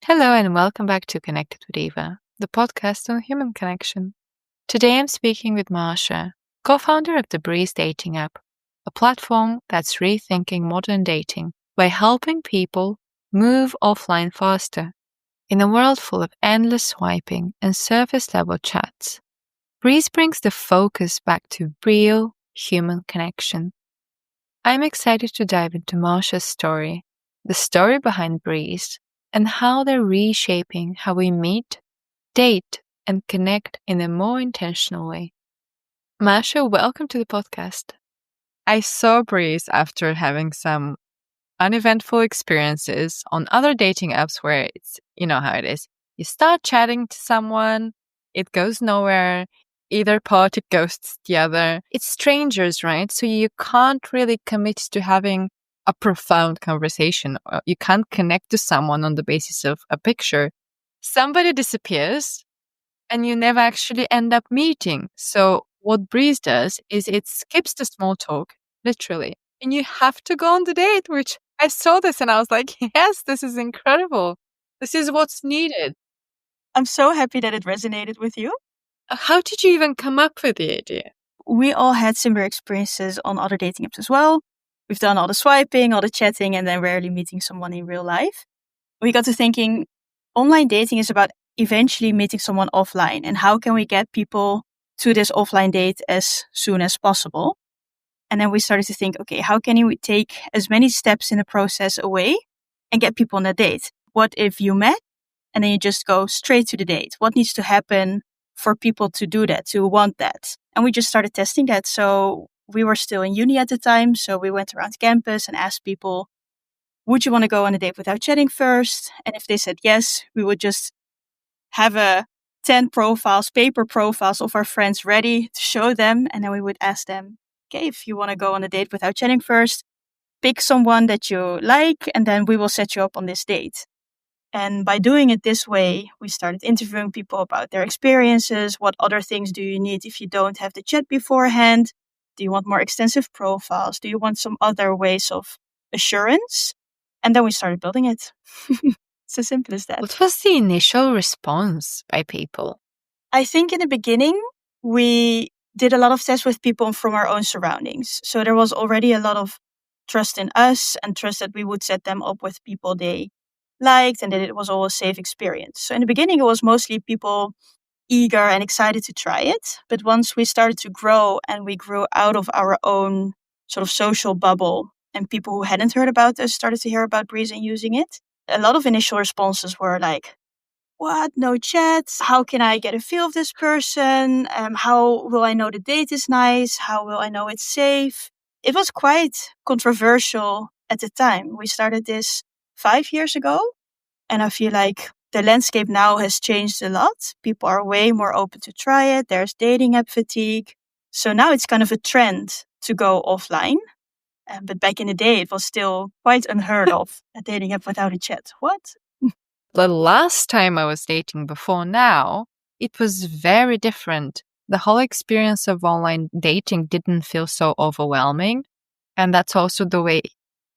Hello and welcome back to Connected with Eva, the podcast on human connection. Today I'm speaking with Marsha, co-founder of the Breeze dating app, a platform that's rethinking modern dating by helping people move offline faster. In a world full of endless swiping and surface-level chats, Breeze brings the focus back to real human connection. I'm excited to dive into Marsha's story, the story behind Breeze, and how they're reshaping how we meet, date, and connect in a more intentional way. Marsha, welcome to the podcast. I saw Breeze after having some uneventful experiences on other dating apps where you know how it is. You start chatting to someone, it goes nowhere, either party ghosts the other. It's strangers, right? So you can't really commit to having a profound conversation. You can't connect to someone on the basis of a picture. Somebody disappears and you never actually end up meeting. So what Breeze does is it skips the small talk, literally. And you have to go on the date, which I saw this and I was like, yes, this is incredible. This is what's needed. I'm so happy that it resonated with you. How did you even come up with the idea? We all had similar experiences on other dating apps as well. We've done all the swiping, all the chatting, and then rarely meeting someone in real life. We got to thinking online dating is about eventually meeting someone offline. And how can we get people to this offline date as soon as possible? And then we started to think, okay, how can we take as many steps in the process away and get people on a date? What if you met and then you just go straight to the date? What needs to happen for people to do that, to want that? And we just started testing that. So we were still in uni at the time. So we went around campus and asked people, would you want to go on a date without chatting first? And if they said yes, we would just have 10 profiles, paper profiles of our friends ready to show them. And then we would ask them, okay, if you want to go on a date without chatting first, pick someone that you like, and then we will set you up on this date. And by doing it this way, we started interviewing people about their experiences. What other things do you need if you don't have the chat beforehand? Do you want more extensive profiles? Do you want some other ways of assurance? And then we started building it. It's as simple as that. What was the initial response by people? I think in the beginning, we did a lot of tests with people from our own surroundings. So there was already a lot of trust in us and trust that we would set them up with people they liked and that it was all a safe experience. So in the beginning, it was mostly people eager and excited to try it. But once we started to grow and we grew out of our own sort of social bubble and people who hadn't heard about us started to hear about Breeze and using it, a lot of initial responses were like, what? No chats? How can I get a feel of this person? How will I know the date is nice? How will I know it's safe? It was quite controversial at the time. We started this 5 years ago, and I feel like the landscape now has changed a lot. People are way more open to try it. There's dating app fatigue. So now it's kind of a trend to go offline. But back in the day, it was still quite unheard of, a dating app without a chat. What? The last time I was dating before now, it was very different. The whole experience of online dating didn't feel so overwhelming. And that's also the way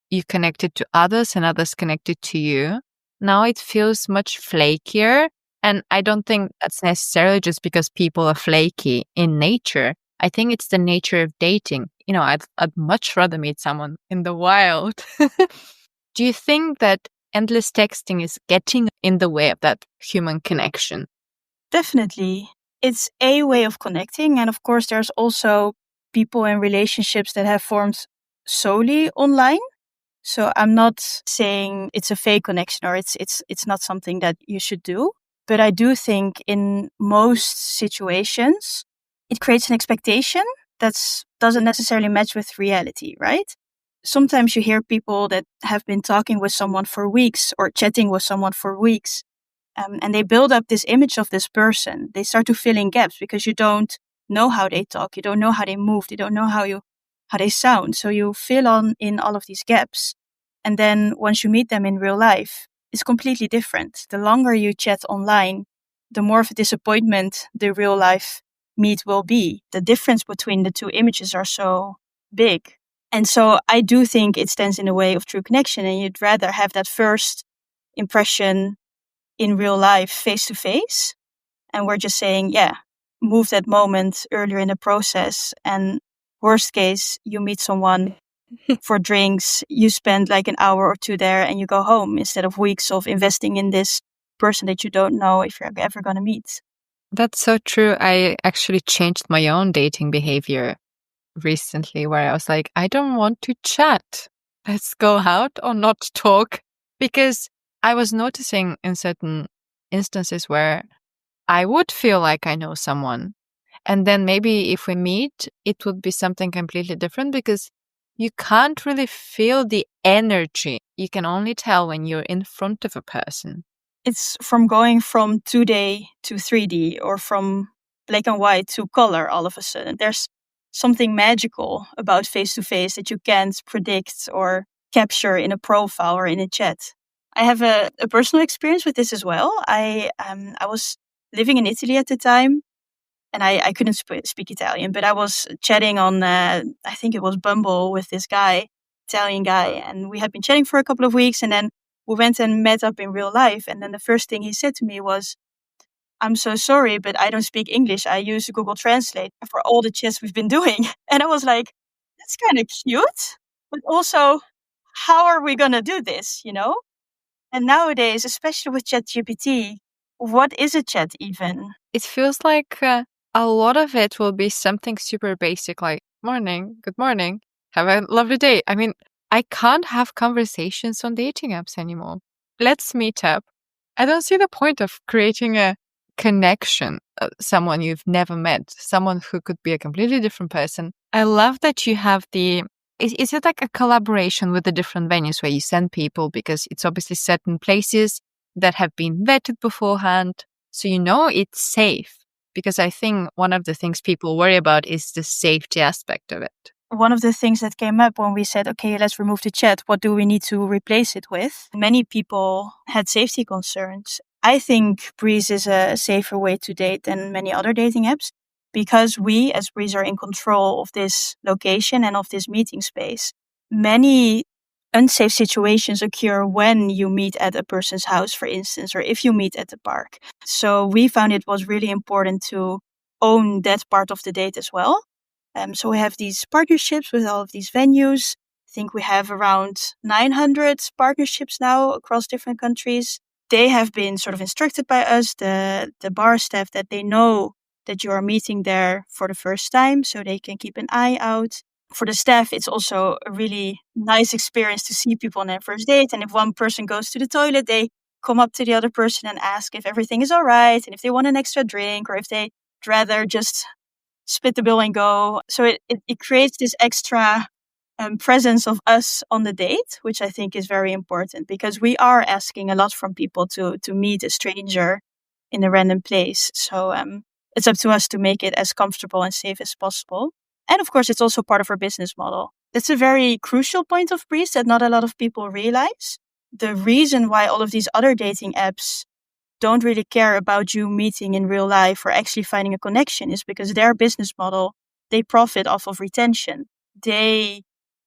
you connected to others and others connected to you. Now it feels much flakier. And I don't think that's necessarily just because people are flaky in nature. I think it's the nature of dating. You know, I'd much rather meet someone in the wild. Do you think that endless texting is getting in the way of that human connection? Definitely. It's a way of connecting. And of course, there's also people in relationships that have formed solely online. So I'm not saying it's a fake connection or it's not something that you should do. But I do think in most situations, it creates an expectation that doesn't necessarily match with reality, right? Sometimes you hear people that have been talking with someone for weeks or chatting with someone for weeks, and they build up this image of this person. They start to fill in gaps because you don't know how they talk, you don't know how they move, you don't know how they sound. So you fill in all of these gaps. And then once you meet them in real life, it's completely different. The longer you chat online, the more of a disappointment the real life meet will be. The difference between the two images are so big. And so I do think it stands in the way of true connection, and you'd rather have that first impression in real life face to face. And we're just saying, yeah, move that moment earlier in the process. And worst case, you meet someone for drinks, you spend like an hour or two there and you go home instead of weeks of investing in this person that you don't know if you're ever going to meet. That's so true. I actually changed my own dating behavior recently where I was like, I don't want to chat. Let's go out or not talk. Because I was noticing in certain instances where I would feel like I know someone. And then maybe if we meet, it would be something completely different because you can't really feel the energy. You can only tell when you're in front of a person. It's from going from 2D to 3D or from black and white to color all of a sudden. There's something magical about face to face that you can't predict or capture in a profile or in a chat. I have a personal experience with this as well. I was living in Italy at the time, and I couldn't speak Italian, but I was chatting on, I think it was Bumble with this guy, Italian guy, and we had been chatting for a couple of weeks, and then we went and met up in real life. And then the first thing he said to me was, I'm so sorry, but I don't speak English. I use Google Translate for all the chats we've been doing. And I was like, that's kind of cute, but also, how are we going to do this, you know? And nowadays, especially with ChatGPT, what is a chat even? It feels like a lot of it will be something super basic like, morning, good morning, have a lovely day. I mean, I can't have conversations on dating apps anymore. Let's meet up. I don't see the point of creating a connection, someone you've never met, someone who could be a completely different person. I love that you have is it like a collaboration with the different venues where you send people because it's obviously certain places that have been vetted beforehand, so you know it's safe? Because I think one of the things people worry about is the safety aspect of it. One of the things that came up when we said, okay, let's remove the chat, what do we need to replace it with? Many people had safety concerns. I think Breeze is a safer way to date than many other dating apps because we as Breeze are in control of this location and of this meeting space. Many unsafe situations occur when you meet at a person's house, for instance, or if you meet at the park. So we found it was really important to own that part of the date as well. So we have these partnerships with all of these venues. I think we have around 900 partnerships now across different countries. They have been sort of instructed by us, the bar staff, that they know that you are meeting there for the first time, so they can keep an eye out. For the staff, it's also a really nice experience to see people on their first date. And if one person goes to the toilet, they come up to the other person and ask if everything is all right and if they want an extra drink or if they'd rather just split the bill and go. So it creates this extra presence of us on the date, which I think is very important because we are asking a lot from people to meet a stranger in a random place. So it's up to us to make it as comfortable and safe as possible. And of course, it's also part of our business model. That's a very crucial point of Breeze that not a lot of people realize. The reason why all of these other dating apps don't really care about you meeting in real life or actually finding a connection is because their business model, they profit off of retention. They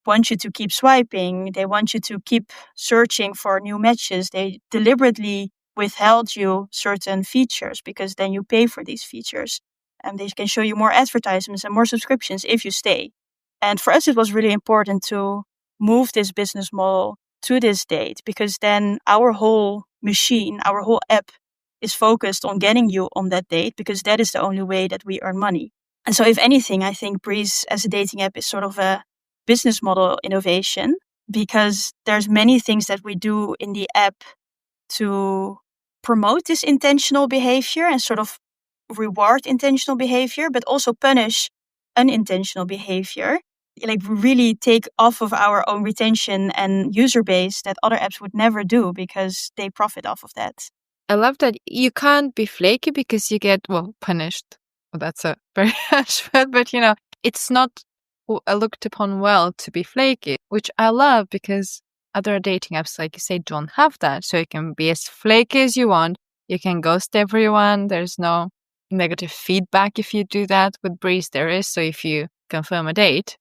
want you to keep swiping. They want you to keep searching for new matches. They deliberately withheld you certain features because then you pay for these features. And they can show you more advertisements and more subscriptions if you stay. And for us, it was really important to move this business model to this date because then our whole machine, our whole app is focused on getting you on that date because that is the only way that we earn money. And so if anything, I think Breeze as a dating app is sort of a business model innovation because there's many things that we do in the app to promote this intentional behavior and sort of reward intentional behavior, but also punish unintentional behavior. Like really take off of our own retention and user base that other apps would never do because they profit off of that. I love that you can't be flaky because you get, well, punished. Well, that's a very harsh word, but it's not looked upon well to be flaky, which I love because other dating apps, like you say, don't have that. So you can be as flaky as you want. You can ghost everyone. There's no negative feedback if you do that. With Breeze, there is. So if you confirm a date,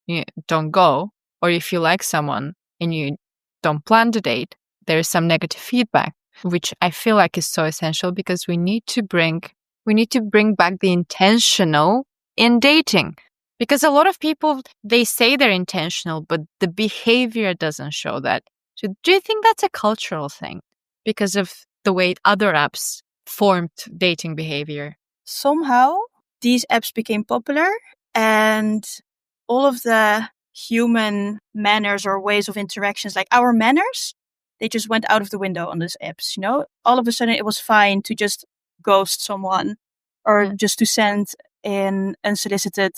you don't go. Or if you like someone and you don't plan the date, there is some negative feedback. which I feel like is so essential because we need to bring back the intentional in dating. Because a lot of people, they say they're intentional, but the behavior doesn't show that. So do you think that's a cultural thing because of the way other apps formed dating behavior? Somehow, these apps became popular and all of the human manners or ways of interactions, like our manners, they just went out of the window on these apps. All of a sudden it was fine to just ghost someone or just to send an unsolicited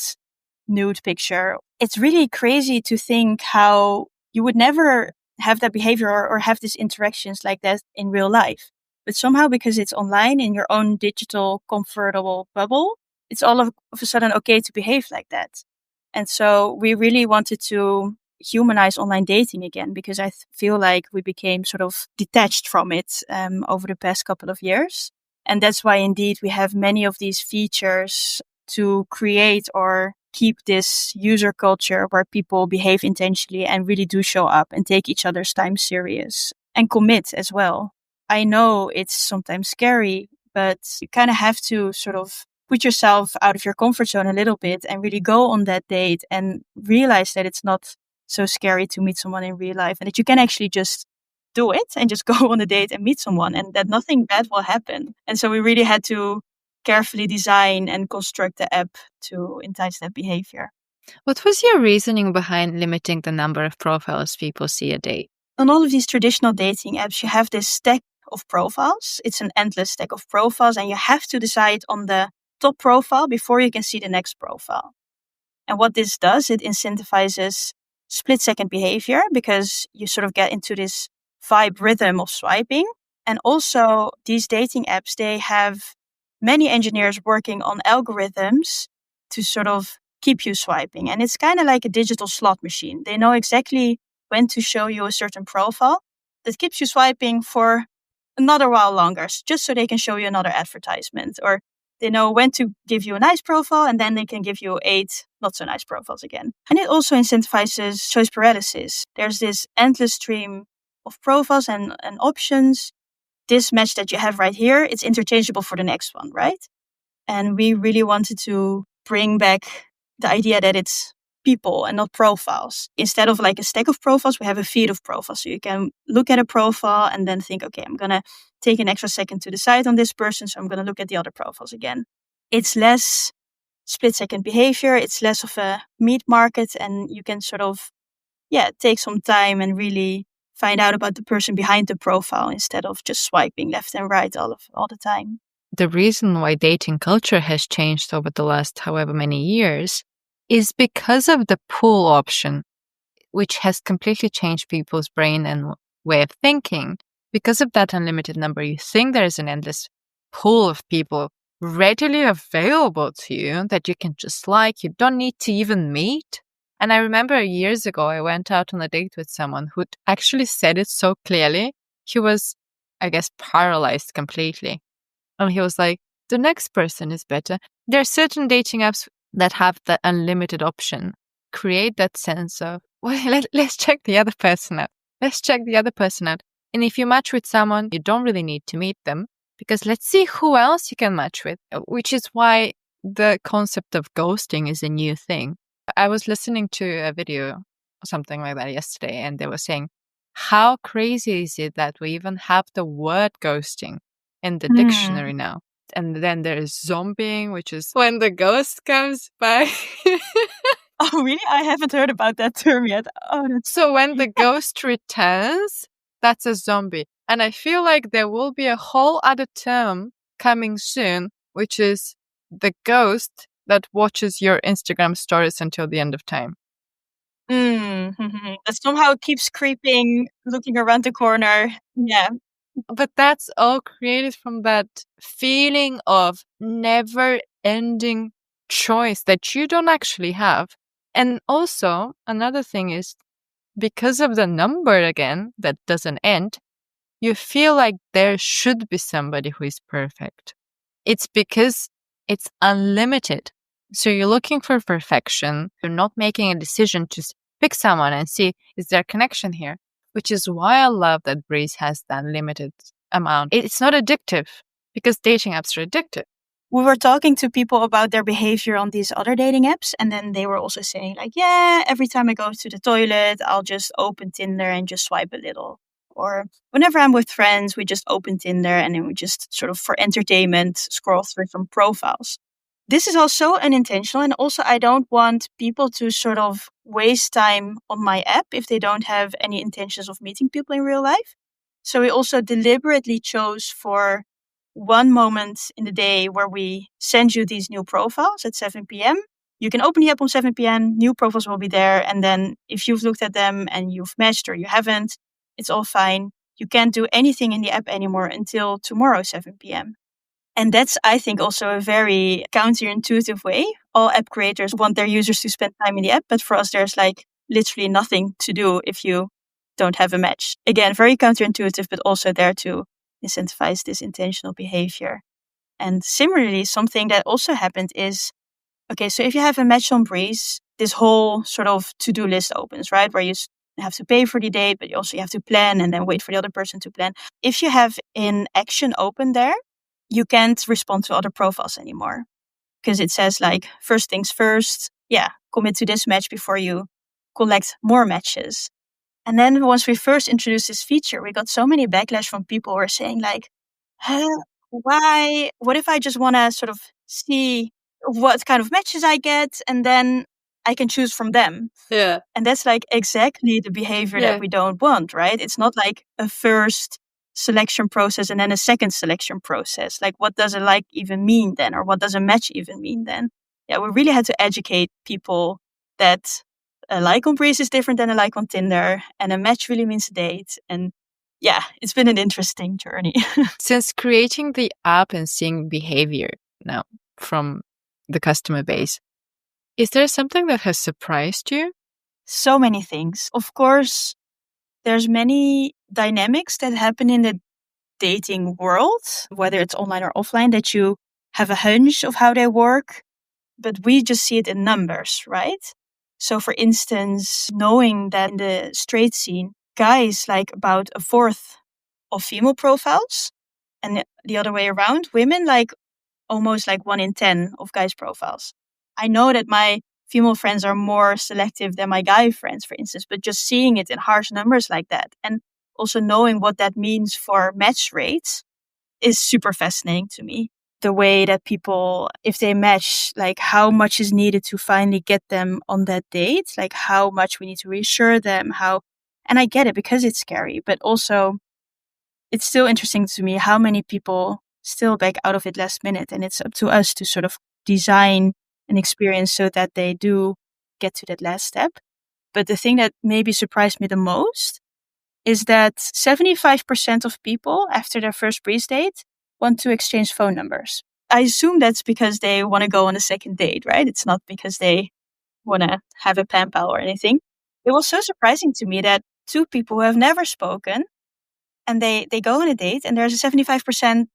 nude picture. It's really crazy to think how you would never have that behavior or have these interactions like that in real life. But somehow, because it's online in your own digital, comfortable bubble, it's all of a sudden okay to behave like that. And so we really wanted to humanize online dating again because I feel like we became sort of detached from it over the past couple of years. And that's why indeed we have many of these features to create or keep this user culture where people behave intentionally and really do show up and take each other's time serious and commit as well. I know it's sometimes scary, but you kind of have to sort of put yourself out of your comfort zone a little bit and really go on that date and realize that it's not so scary to meet someone in real life and that you can actually just do it and just go on a date and meet someone and that nothing bad will happen. And so we really had to carefully design and construct the app to entice that behavior. What was your reasoning behind limiting the number of profiles people see a day? On all of these traditional dating apps, you have this stack of profiles. It's an endless stack of profiles, and you have to decide on the top profile before you can see the next profile. And what this does, it incentivizes split-second behavior because you sort of get into this vibe rhythm of swiping. And also, these dating apps, they have many engineers working on algorithms to sort of keep you swiping. And it's kind of like a digital slot machine. They know exactly when to show you a certain profile that keeps you swiping for another while longer, just so they can show you another advertisement. Or they know when to give you a nice profile and then they can give you 8 not so nice profiles again. And it also incentivizes choice paralysis. There's this endless stream of profiles and options. This match that you have right here, it's interchangeable for the next one, right? And we really wanted to bring back the idea that it's people and not profiles. Instead of like a stack of profiles, we have a feed of profiles. So you can look at a profile and then think, okay, I'm going to take an extra second to decide on this person. So I'm going to look at the other profiles again. It's less split-second behavior. It's less of a meat market. And you can sort of, take some time and really find out about the person behind the profile instead of just swiping left and right all the time. The reason why dating culture has changed over the last however many years is because of the pull option, which has completely changed people's brain and way of thinking. Because of that unlimited number, you think there is an endless pool of people readily available to you that you can just like. You don't need to even meet. And I remember years ago, I went out on a date with someone who actually said it so clearly. He was, I guess, paralyzed completely. And he was like, the next person is better. There are certain dating apps that have the unlimited option. Create that sense of, well, let's check the other person out. Let's check the other person out. And if you match with someone, you don't really need to meet them because let's see who else you can match with, which is why the concept of ghosting is a new thing. I was listening to a video or something like that yesterday, and they were saying, how crazy is it that we even have the word ghosting in the dictionary now? And then there is zombieing, which is when the ghost comes by. Oh, really? I haven't heard about that term yet. So when the ghost returns, that's a zombie. And I feel like there will be a whole other term coming soon, which is the ghost that watches your Instagram stories until the end of time. That somehow keeps creeping, looking around the corner. Yeah. But that's all created from that feeling of never-ending choice that you don't actually have. And also, another thing is, because of the number again that doesn't end, you feel like there should be somebody who is perfect. It's because it's unlimited. So you're looking for perfection. You're not making a decision to pick someone and see, is there a connection here? Which is why I love that Breeze has the unlimited amount. It's not addictive because dating apps are addictive. We were talking to people about their behavior on these other dating apps. And then they were also saying like, yeah, every time I go to the toilet, I'll just open Tinder and just swipe a little. Or whenever I'm with friends, we just open Tinder and then we just sort of for entertainment scroll through some profiles. This is also unintentional. And also, I don't want people to sort of waste time on my app if they don't have any intentions of meeting people in real life. So we also deliberately chose for one moment in the day where we send you these new profiles at 7 p.m. You can open the app on 7 p.m., new profiles will be there. And then if you've looked at them and you've matched or you haven't, it's all fine. You can't do anything in the app anymore until tomorrow, 7 p.m. And that's, I think, also a very counterintuitive way. All app creators want their users to spend time in the app, but for us, there's like literally nothing to do if you don't have a match. Again, very counterintuitive, but also there to incentivize this intentional behavior. And similarly, something that also happened is, okay, so if you have a match on Breeze, this whole sort of to-do list opens, right? Where you have to pay for the date, but you also have to plan and then wait for the other person to plan. If you have an action open there, you can't respond to other profiles anymore because it says like, first things first, commit to this match before you collect more matches. And then once we first introduced this feature, we got so many backlash from people who were saying like, why? What if I just want to sort of see what kind of matches I get and then I can choose from them? Yeah. And that's like exactly the behavior that we don't want, right? It's not like a first selection process and then a second selection process. Like, what does a like even mean then? Or what does a match even mean then? Yeah, we really had to educate people that a like on Breeze is different than a like on Tinder, and a match really means a date. And yeah, it's been an interesting journey. Since creating the app and seeing behavior now from the customer base, is there something that has surprised you? So many things. Of course, there's many dynamics that happen in the dating world, whether it's online or offline, that you have a hunch of how they work, but we just see it in numbers, right? So for instance, knowing that in the straight scene, guys like about a fourth of female profiles, and the other way around, women like almost like 1 in 10 of guys' profiles. I know that my female friends are more selective than my guy friends, for instance, but just seeing it in harsh numbers like that and also knowing what that means for match rates is super fascinating to me. The way that people, if they match, like how much is needed to finally get them on that date, like how much we need to reassure them, and I get it because it's scary, but also it's still interesting to me how many people still back out of it last minute. And it's up to us to sort of design an experience so that they do get to that last step. But the thing that maybe surprised me the most is that 75% of people after their first Breeze date want to exchange phone numbers. I assume that's because they want to go on a second date, right? It's not because they want to have a pen pal or anything. It was so surprising to me that two people who have never spoken and they go on a date and there's a 75%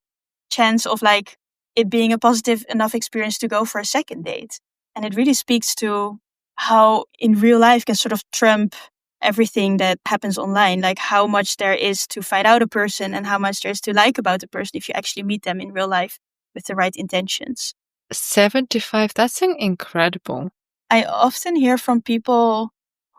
chance of like it being a positive enough experience to go for a second date. And it really speaks to how in real life can sort of trump everything that happens online, like how much there is to find out a person and how much there is to like about a person if you actually meet them in real life with the right intentions. 75, that's incredible. I often hear from people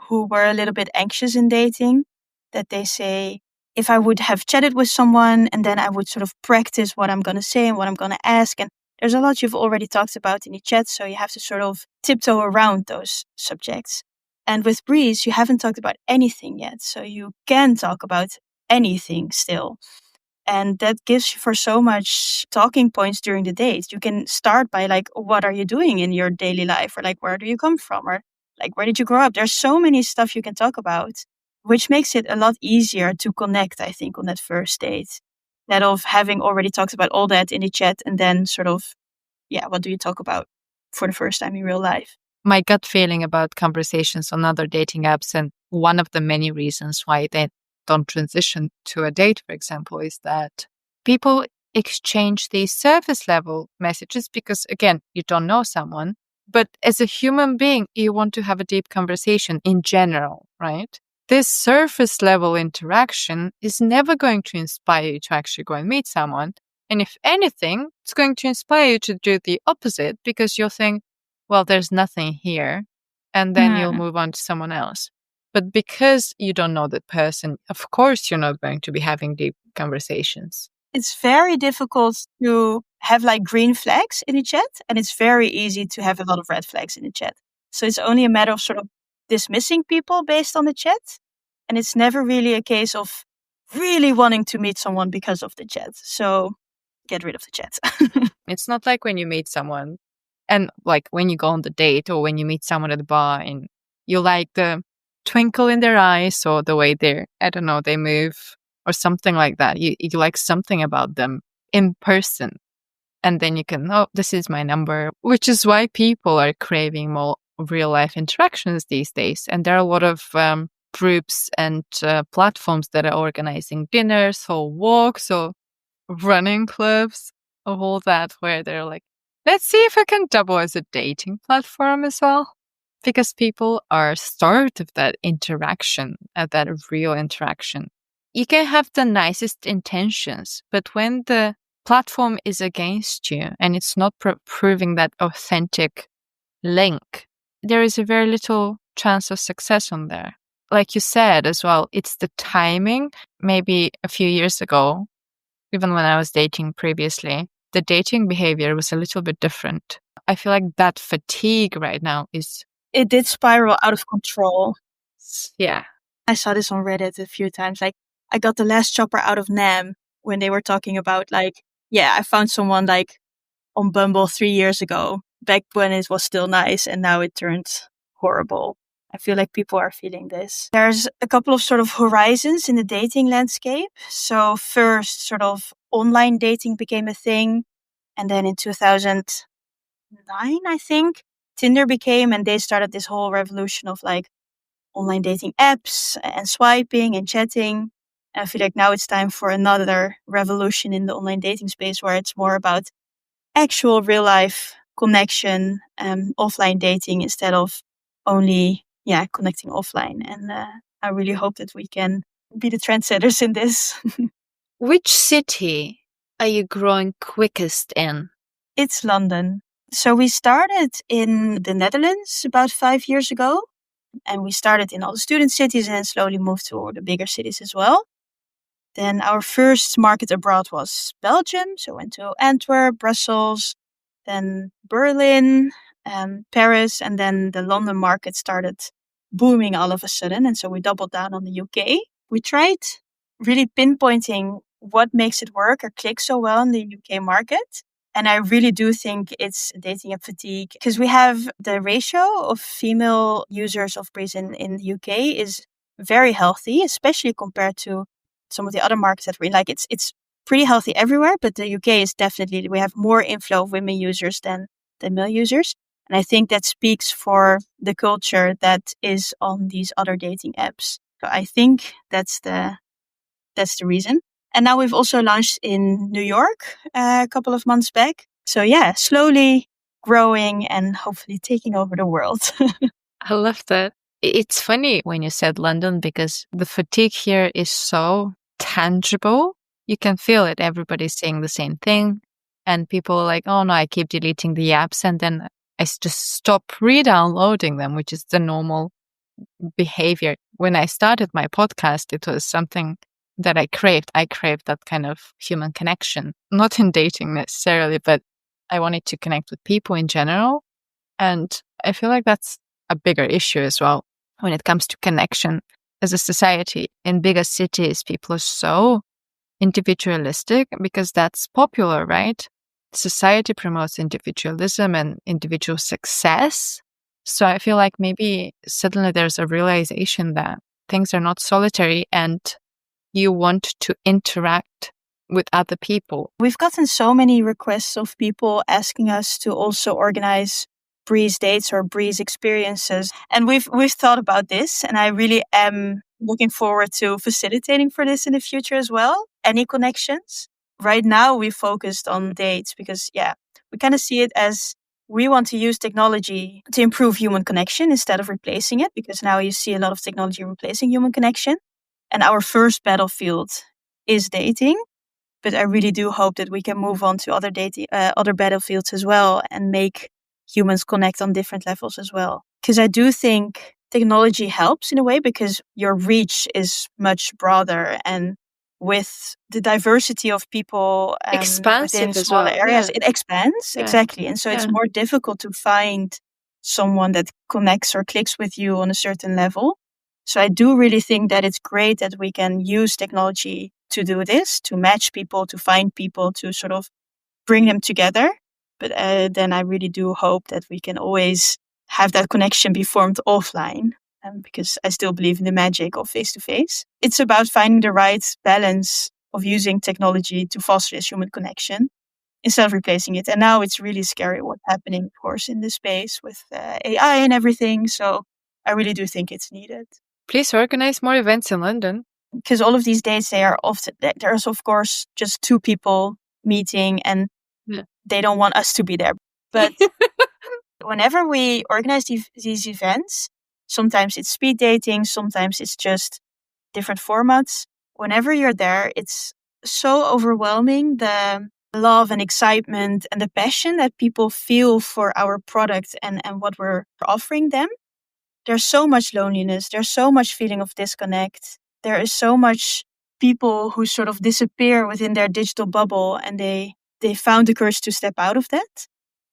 who were a little bit anxious in dating that they say, if I would have chatted with someone and then I would sort of practice what I'm going to say and what I'm going to ask. And there's a lot you've already talked about in the chat, so you have to sort of tiptoe around those subjects. And with Breeze, you haven't talked about anything yet, so you can talk about anything still. And that gives you for so much talking points during the date. You can start by like, what are you doing in your daily life? Or like, where do you come from? Or like, where did you grow up? There's so many stuff you can talk about, which makes it a lot easier to connect, I think, on that first date. Instead of having already talked about all that in the chat and then sort of, what do you talk about for the first time in real life? My gut feeling about conversations on other dating apps, and one of the many reasons why they don't transition to a date, for example, is that people exchange these surface level messages because, again, you don't know someone. But as a human being, you want to have a deep conversation in general, right? this surface level interaction is never going to inspire you to actually go and meet someone. And if anything, it's going to inspire you to do the opposite because you'll think, well, there's nothing here. And then you'll move on to someone else. But because you don't know that person, of course, you're not going to be having deep conversations. It's very difficult to have like green flags in a chat, and it's very easy to have a lot of red flags in a chat. So it's only a matter of sort of dismissing people based on the chat. And it's never really a case of really wanting to meet someone because of the chat. So get rid of the chat. It's not like when you meet someone and like when you go on the date or when you meet someone at the bar and you like the twinkle in their eyes or the way I don't know, they move or something like that. You like something about them in person. And then you can, oh, this is my number, which is why people are craving more real life interactions these days. And there are a lot of groups and platforms that are organizing dinners or walks or running clubs or all that, where they're like, let's see if I can double as a dating platform as well. Because people are starved of that interaction, of that real interaction. You can have the nicest intentions, but when the platform is against you and it's not proving that authentic link, there is a very little chance of success on there. Like you said as well, it's the timing. Maybe a few years ago, even when I was dating previously, the dating behavior was a little bit different. I feel like that fatigue right now it did spiral out of control. Yeah. I saw this on Reddit a few times. Like, I got the last chopper out of Nam when they were talking about like, yeah, I found someone like on Bumble 3 years ago, back when it was still nice, and now it turned horrible. I feel like people are feeling this. There's a couple of sort of horizons in the dating landscape. So first, sort of online dating became a thing. And then in 2009, I think, Tinder became, and they started this whole revolution of like online dating apps and swiping and chatting. And I feel like now it's time for another revolution in the online dating space where it's more about actual real life connection, offline dating instead of only, connecting offline. And I really hope that we can be the trendsetters in this. Which city are you growing quickest in? It's London. So we started in the Netherlands about 5 years ago. And we started in all the student cities and slowly moved to all the bigger cities as well. Then our first market abroad was Belgium. So went to Antwerp, Brussels, then Berlin, Paris, and then the London market started booming all of a sudden. And so we doubled down on the UK. We tried really pinpointing what makes it work or click so well in the UK market. And I really do think it's dating app fatigue because we have the ratio of female users of Breeze in the UK is very healthy, especially compared to some of the other markets that we're in. Like it's pretty healthy everywhere, but the UK is definitely, we have more inflow of women users than male users. And I think that speaks for the culture that is on these other dating apps. So I think that's the reason. And now we've also launched in New York a couple of months back. So yeah, slowly growing and hopefully taking over the world. I love that. It's funny when you said London because the fatigue here is so tangible. You can feel it. Everybody's saying the same thing. And people are like, oh no, I keep deleting the apps. And then I just stop re-downloading them, which is the normal behavior. When I started my podcast, it was something that I craved. I craved that kind of human connection, not in dating necessarily, but I wanted to connect with people in general. And I feel like that's a bigger issue as well when it comes to connection. As a society in bigger cities, people are so individualistic because that's popular, right? Society promotes individualism and individual success. So I feel like maybe suddenly there's a realization that things are not solitary and you want to interact with other people. We've gotten so many requests of people asking us to also organize Breeze dates or Breeze experiences. And we've thought about this, and I really am looking forward to facilitating for this in the future as well. Any connections? Right now we focused on dates because we kind of see it as we want to use technology to improve human connection instead of replacing it, because now you see a lot of technology replacing human connection. And our first battlefield is dating. But I really do hope that we can move on to other battlefields as well and make humans connect on different levels as well. Because I do think technology helps in a way, because your reach is much broader, and with the diversity of people within Expansive as smaller well. areas, Yeah. it expands. Yeah. Exactly. And so it's Yeah. more difficult to find someone that connects or clicks with you on a certain level. So I do really think that it's great that we can use technology to do this, to match people, to find people, to sort of bring them together. But then I really do hope that we can always have that connection be formed offline, because I still believe in the magic of face-to-face. It's about finding the right balance of using technology to foster this human connection instead of replacing it. And now it's really scary what's happening, of course, in this space with AI and everything. So I really do think it's needed. Please organize more events in London. Because all of these days there's of course just two people meeting, and they don't want us to be there. But whenever we organize these events, sometimes it's speed dating, sometimes it's just different formats. Whenever you're there, it's so overwhelming, the love and excitement and the passion that people feel for our product and what we're offering them. There's so much loneliness. There's so much feeling of disconnect. There is so much people who sort of disappear within their digital bubble, and they found the courage to step out of that.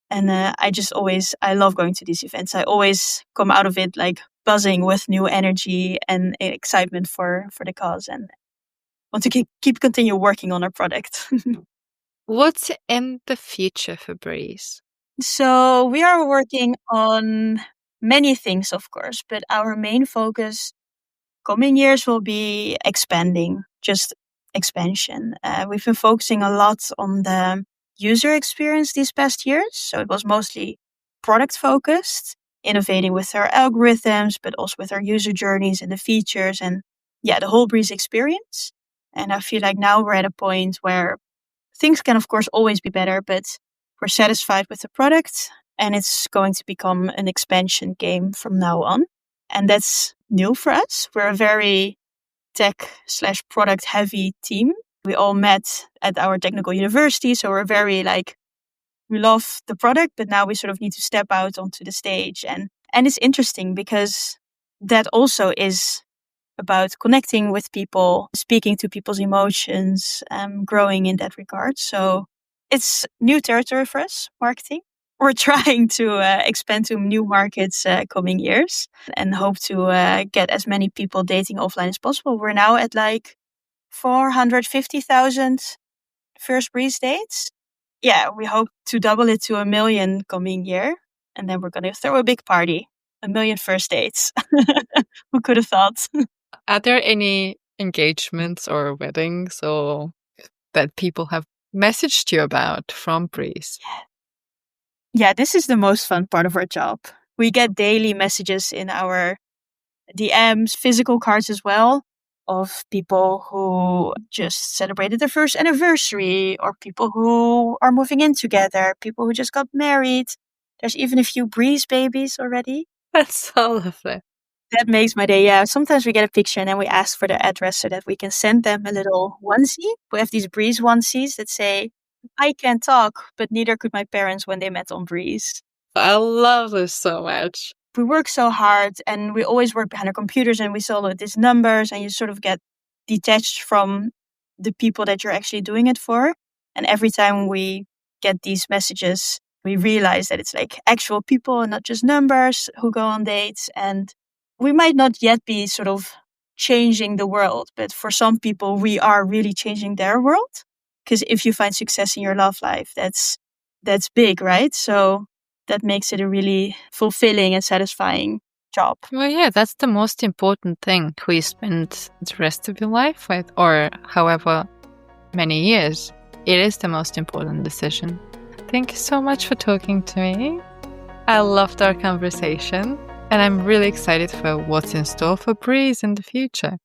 And I love going to these events. I always come out of it like buzzing with new energy and excitement for the cause, and want to continue working on our product. What's in the future for Breeze? So we are working on many things, of course, but our main focus coming years will be expanding, just expansion. We've been focusing a lot on the user experience these past years. So it was mostly product focused, innovating with our algorithms, but also with our user journeys and the features and the whole Breeze experience. And I feel like now we're at a point where things can, of course, always be better, but we're satisfied with the product, and it's going to become an expansion game from now on. And that's new for us. We're a very tech/product heavy team. We all met at our technical university, so we're very we love the product, but now we sort of need to step out onto the stage. And it's interesting because that also is about connecting with people, speaking to people's emotions, growing in that regard. So it's new territory for us, marketing. We're trying to expand to new markets coming years and hope to get as many people dating offline as possible. We're now at 450,000 first Breeze dates. Yeah, we hope to double it to 1 million coming year. And then we're going to throw a big party, 1 million first dates. Who could have thought? Are there any engagements or weddings or that people have messaged you about from Breeze? Yeah, this is the most fun part of our job. We get daily messages in our DMs, physical cards as well, of people who just celebrated their first anniversary, or people who are moving in together, people who just got married. There's even a few Breeze babies already. That's so lovely. That makes my day. Yeah, sometimes we get a picture and then we ask for their address so that we can send them a little onesie. We have these Breeze onesies that say, "I can't talk, but neither could my parents when they met on Breeze." I love this so much. We work so hard and we always work behind our computers, and we saw all of these numbers, and you sort of get detached from the people that you're actually doing it for. And every time we get these messages, we realize that it's actual people and not just numbers who go on dates. And we might not yet be sort of changing the world, but for some people, we are really changing their world. Because if you find success in your love life, that's big, right? So that makes it a really fulfilling and satisfying job. Well, yeah, that's the most important thing. Who you spend the rest of your life with, or however many years, it is the most important decision. Thank you so much for talking to me. I loved our conversation, and I'm really excited for what's in store for Breeze in the future.